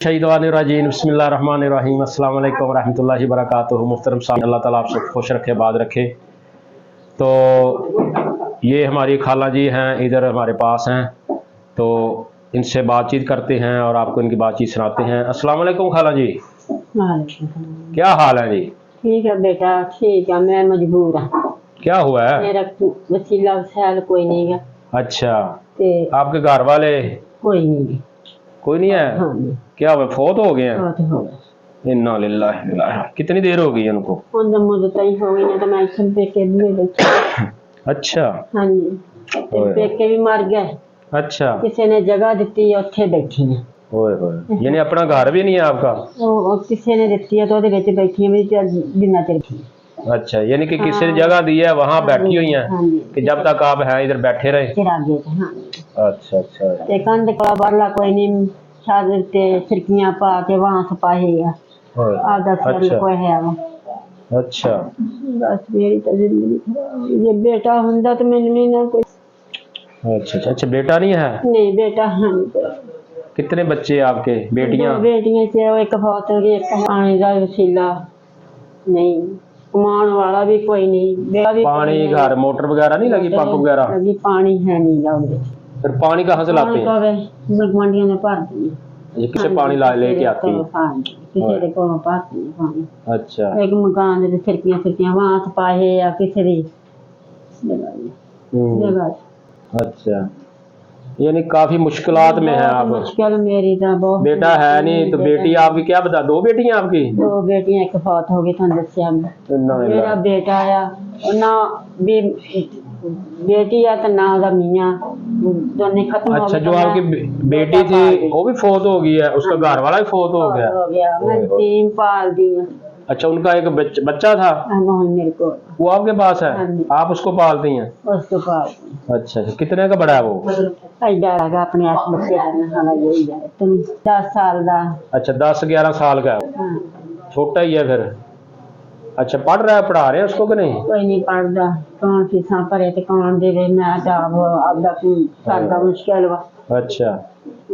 शहीदानिर्रजीम बिस्मिल्लाहिर्रहमानिर्रहीम अस्सलाम वालेकुम रहमतुल्लाहि वबरकातुहू। मुहतरम साहब, अल्लाह ताला आप सब खुश रखे, बाद रखे। तो ये हमारी खाला जी हैं, इधर हमारे पास हैं, तो इनसे बातचीत करते हैं और आपको इनकी बातचीत सुनाते हैं। अस्सलाम वालेकुम खाला जी, क्या हाल है जी? ठीक है बेटा, ठीक है। मैं मजबूर हूँ। क्या हुआ है? मेरा वसीला वसाल कोई नहीं है। अच्छा, ते आपके घर वाले कोई नहीं। कोई नहीं है? हाँ, क्या हुआ, फोत हो गए हैं? बहुत हो गया। इन्ना लिल्लाहि व इन्ना इलैहि। कितनी देर हो गई है उनको? मुझे तई हो गई, नहीं तो मैं इसे पेके भी बैठी। अच्छा। हाँ जी, पेके भी मर गए। अच्छा, किसी ने जगह दी, उत्थे बैठी है। ओए होए, यानी अपना घर भी नहीं है आपका? किसी ने दी है तो ਉਹਦੇ ਵਿੱਚ बैठी है, जिन्ना चिर की। अच्छा, यानी कि किसी ने जगह दी है, वहाँ बैठी हुई हैं कि जब तक आप हैं इधर बैठे रहे। अच्छा अच्छा। ते कंध कोला बारला कोई नहीं, छाद ते खिड़कियां पा के वहां सपाही है। आधा साल कोई है वो। अच्छा, बस मेरी तो जिंदगी खराब। ये बेटा हुंदा तो मैंने भी ना कोई। अच्छा अच्छा। अच्छा, बेटा नहीं है? नहीं, बेटा है नहीं। कितने बच्चे आपके? बेटियां? दो बेटियां से एक फौत हो गई, एक पानी का वसीला नहीं, कमान वाला भी कोई नहीं। पानी घर मोटर वगैरह नहीं लगी, पंप वगैरह? अभी पानी है नहीं जाओगे। फिर पानी कहाँ से लाते हैं? मंडियों में भर दी। ये किसे पानी ला लेके आती है? किसी को भरती है पानी। अच्छा। एक मकान दे खिड़कियां वहां सपाहे या किसी दी जगह। अच्छा, यानी काफी मुश्किलात में है आप? मुश्किल मेरी तो बहुत। बेटा है नहीं तो बेटी आपकी क्या बता? दो बेटियां आपकी? दो बेटियां, एक फौत हो गई था दसिया। मेरा बेटा आया ना भी, बेटी आ तो ना दा मियां, दोनों खत्म हो गए। अच्छा, जो आपकी बेटी थी वो भी फौत हो गई है, उसका घर वाला भी फौत हो गया? मैं 3 पाल दी। अच्छा, उनका एक बच्चा था मेरे को, वो आपके पास है? आप उसको पालती हैं? उसको पाल। अच्छा, कितने का बड़ा है वो? अपने आप बच्चे यही है, 10 साल का। अच्छा, 10-11 साल का है। छोटा ही है फिर। अच्छा, पढ़ रहा है, पढ़ा रहे हैं उसको कि नहीं? कोई नहीं पढ़ता, कौन फीसा भरे तो कौन दे। मैं आपदा करदा मुश्किल वा। अच्छा,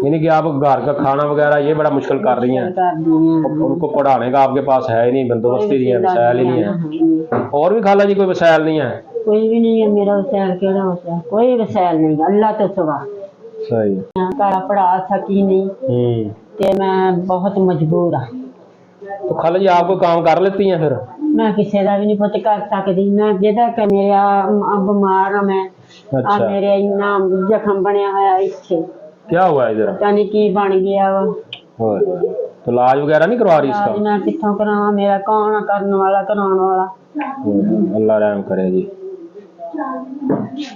यानी कि आप घर का खाना वगैरह ये बड़ा मुश्किल कर रही हैं। उनको पढ़ाने का आपके पास है ही नहीं, बंदोबस्त ही नहीं है, वसाइल ही नहीं है। और भी खाला जी कोई वसाइल नहीं है? कोई भी नहीं है मेरा वसाइल। केड़ा वसाइल? कोई वसाइल नहीं, अल्लाह तो सिवा। सही। पढ़ा सकी नहीं ते मैं बहुत मजबूर हाँ। तो खाला जी आप कोई काम कर लेती हैं फिर? मैं किसी का भी नहीं पुत कर सकती। मैं जिदा कि मेरा बीमार हाँ मैं। अच्छा। मेरे इन्ना जख्म बनया होया इत्थे। क्या हुआ इधर? पता नहीं की बन गया वा। तो इलाज वगैरह नहीं करवा रही इसका? मैं कित्थों करावां? मेरा कौन करने वाला, कराने वाला? अल्लाह रहम करे जी।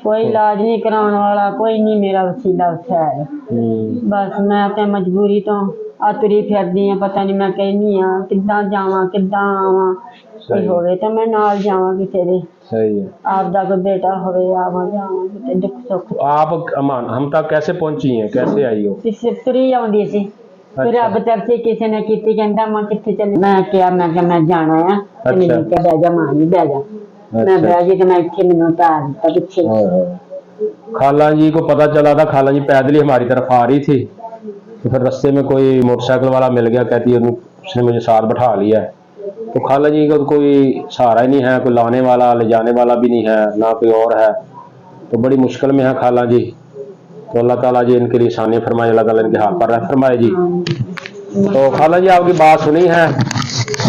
कोई इलाज नहीं कराने वाला, कोई नहीं मेरा वसीला वसाइल। बस मैं तो मजबूरी तो आ तुरी फिरदी हाँ। पता नहीं मैं कहनी हाँ किद्दां जावां किद्दां आवां। कोई होवे तो मैं नाल जावां किसे दे। सही है। आपदा कोई बेटा होवे आवां जावां किते दुख सुख। आप हम तक कैसे पहुंची हैं, कैसे आई हो? पिछे तुरी आउंदी सी। फिर रब तरफी किसी ने कीती, कहंदा मैं कित्थे चली। मैं क्या मैं जाना है। अच्छा। मैंने कहा बैठ जा मां, बैठ जा। मैं बैठ गई तो मैं इत्थे मैनूं तार दित्ता पिछे। खाला जी को पता चला था, खाला जी पैदल ही हमारी तरफ आ रही थी, तो फिर रास्ते में कोई मोटरसाइकिल वाला मिल गया, कहती है उसने मुझे साथ बैठा लिया। तो खाला जी का कोई सहारा ही नहीं है, कोई लाने वाला ले जाने वाला भी नहीं है, ना कोई और है, तो बड़ी मुश्किल में है खाला जी। तो अल्लाह ताला जी इनके लिए आसानी फरमाए, अल्लाह ताला इनके हाथ पर रह फरमाए जी। तो खाला जी आपकी बात सुनी है,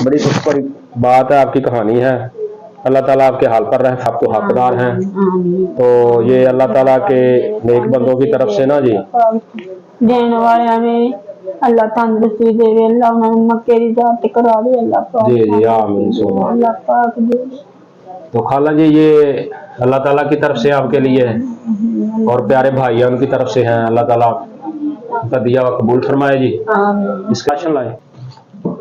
बड़ी दुख भरी बात है, आपकी कहानी है। अल्लाह ताला आपके हाल पर रहे, सब तो हकदार हैं। तो ये अल्लाह ताला के नेक बंदों की तरफ से ना जी, देने वाले हमें अल्लाह तंदुरुस्ती देवे, अल्लाह उन्हें मक्के दी जात करा दे, अल्लाह पाक। जी जी आमीन। अल्लाह पाक दे। तो खाला जी ये अल्लाह ताला की तरफ से आपके लिए और प्यारे भाई उनकी तरफ से हैं, अल्लाह ताला उनका दिया हुआ कबूल फरमाए जी। इसका राशन लाए।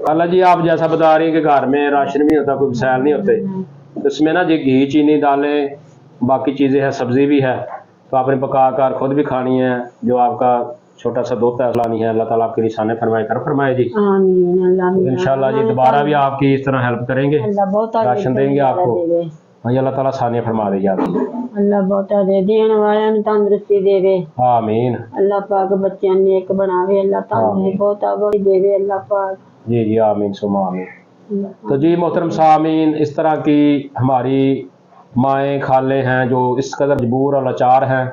खाला जी आप जैसा बता रही हैं कि घर में राशन नहीं होता, कोई वसाइल नहीं होते, तो इसमें ना जी घी चीनी दालें बाकी चीज़ें हैं, सब्जी भी है, तो आपने पका कर खुद भी खानी है। जो आपका छोटा सा दोता है लानी है, अल्लाह ताला आपके निशाने फरमाए कर फरमाए जी। इंशाल्लाह जी दोबारा भी आपकी इस तरह हेल्प करेंगे, राशन देंगे आपको। ہاں جی، اللہ تعالیٰ آسانیاں فرما دے جی آپ کی۔ اللہ ਬਹੁਤਾ ਦੇ ਦੇਣ ਵਾਲਿਆਂ ਨੂੰ ਤੰਦਰੁਸਤੀ ਦੇਵੇ। آمین اللہ پاک بچیاں نیک بناوے، اللہ تعالیٰ ਬਹੁਤਾ بڑی ਦੇਵੇ اللہ پاک۔ جی جی آمین ثم آمین۔ اللہ تو جی محترم سامعین، اس طرح کی ہماری مائیں خالیں ہیں جو اس قدر مجبور اور لاچار ہیں،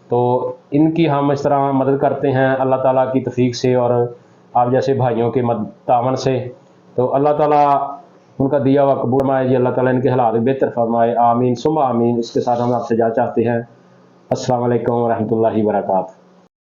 تو ان کی ہم اس طرح مدد کرتے ہیں اللہ تعالیٰ کی توفیق سے اور آپ جیسے بھائیوں کے تعاون سے، تو اللہ تعالیٰ ان کا دیا ہوا قبول فرمائے جی، اللہ تعالیٰ ان کے حالات بہتر فرمائے، آمین ثم آمین۔ اس کے ساتھ ہم آپ سے اجازت چاہتے ہیں۔ السلام علیکم ورحمۃ اللہ وبرکاتہ۔